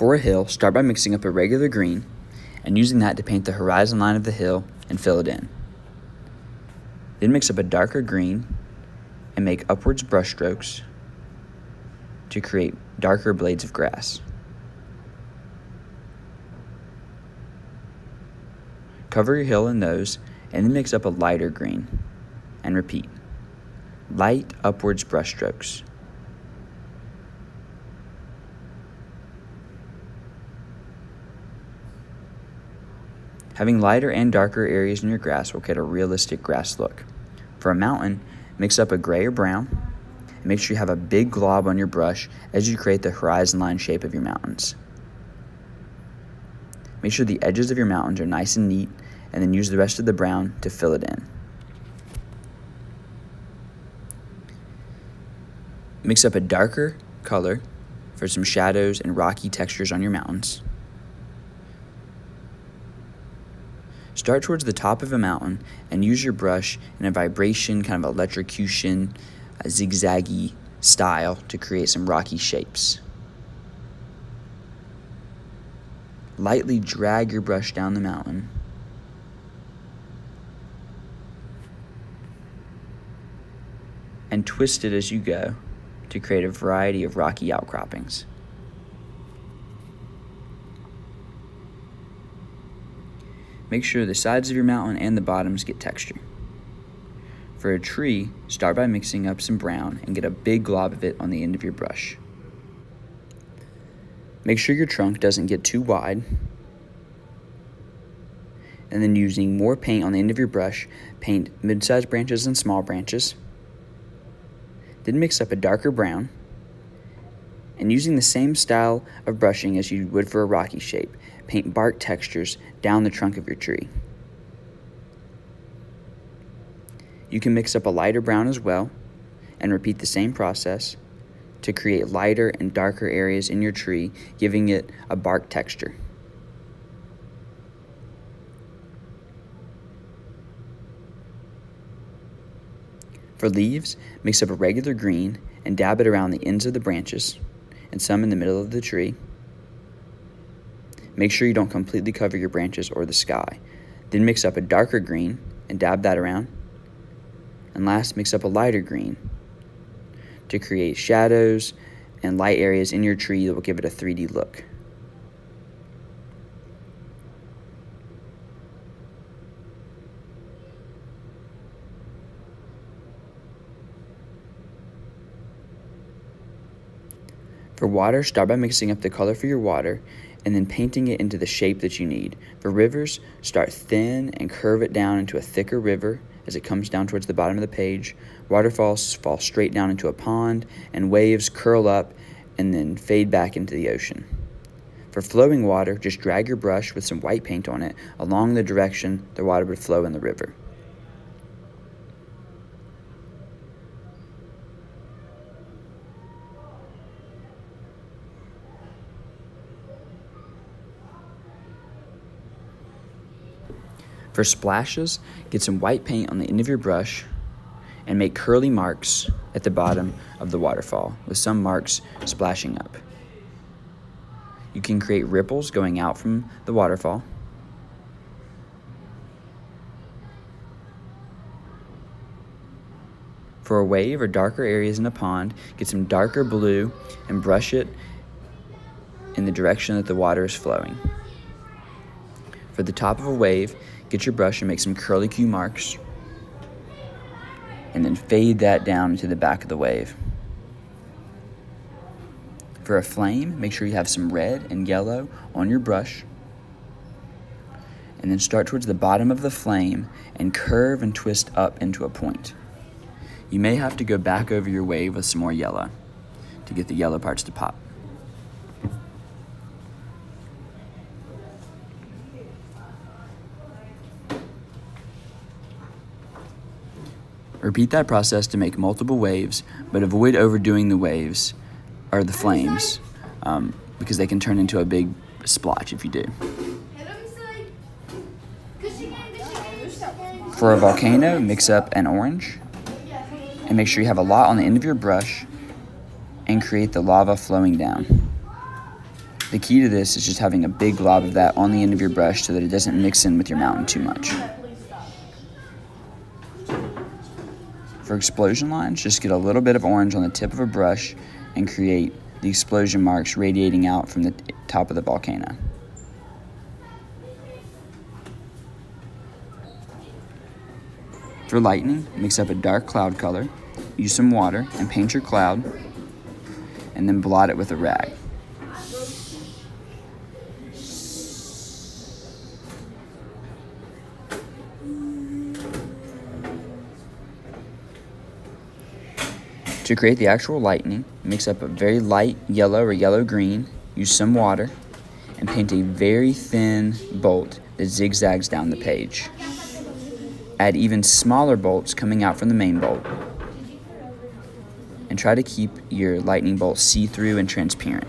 For a hill, start by mixing up a regular green and using that to paint the horizon line of the hill and fill it in. Then mix up a darker green and make upwards brush strokes to create darker blades of grass. Cover your hill in those and then mix up a lighter green and repeat. Light upwards brush strokes. Having lighter and darker areas in your grass will get a realistic grass look. For a mountain, mix up a gray or brown, and make sure you have a big glob on your brush as you create the horizon line shape of your mountains. Make sure the edges of your mountains are nice and neat, and then use the rest of the brown to fill it in. Mix up a darker color for some shadows and rocky textures on your mountains. Start towards the top of a mountain and use your brush in a vibration, kind of electrocution, a zigzaggy style to create some rocky shapes. Lightly drag your brush down the mountain. And twist it as you go to create a variety of rocky outcroppings. Make sure the sides of your mountain and the bottoms get texture. For a tree, start by mixing up some brown and get a big glob of it on the end of your brush. Make sure your trunk doesn't get too wide. And then using more paint on the end of your brush, paint mid-sized branches and small branches. Then mix up a darker brown. And using the same style of brushing as you would for a rocky shape, paint bark textures down the trunk of your tree. You can mix up a lighter brown as well and repeat the same process to create lighter and darker areas in your tree, giving it a bark texture. For leaves, mix up a regular green and dab it around the ends of the branches and some in the middle of the tree. Make sure you don't completely cover your branches or the sky. Then mix up a darker green and dab that around. And last, mix up a lighter green to create shadows and light areas in your tree that will give it a 3D look. For water, start by mixing up the color for your water and then painting it into the shape that you need. For rivers, start thin and curve it down into a thicker river as it comes down towards the bottom of the page. Waterfalls fall straight down into a pond, and waves curl up and then fade back into the ocean. For flowing water, just drag your brush with some white paint on it along the direction the water would flow in the river. For splashes, get some white paint on the end of your brush and make curly marks at the bottom of the waterfall, with some marks splashing up. You can create ripples going out from the waterfall. For a wave or darker areas in a pond, get some darker blue and brush it in the direction that the water is flowing. For the top of a wave, get your brush and make some curly Q marks, and then fade that down into the back of the wave. For a flame, make sure you have some red and yellow on your brush, and then start towards the bottom of the flame and curve and twist up into a point. You may have to go back over your wave with some more yellow to get the yellow parts to pop. Repeat that process to make multiple waves, but avoid overdoing the waves or the flames because they can turn into a big splotch if you do. For a volcano, mix up an orange and make sure you have a lot on the end of your brush and create the lava flowing down. The key to this is just having a big glob of that on the end of your brush so that it doesn't mix in with your mountain too much. For explosion lines, just get a little bit of orange on the tip of a brush and create the explosion marks radiating out from the top of the volcano. For lightning, mix up a dark cloud color, use some water, and paint your cloud, and then blot it with a rag. To create the actual lightning, mix up a very light yellow or yellow-green, use some water, and paint a very thin bolt that zigzags down the page. Add even smaller bolts coming out from the main bolt, and try to keep your lightning bolt see-through and transparent.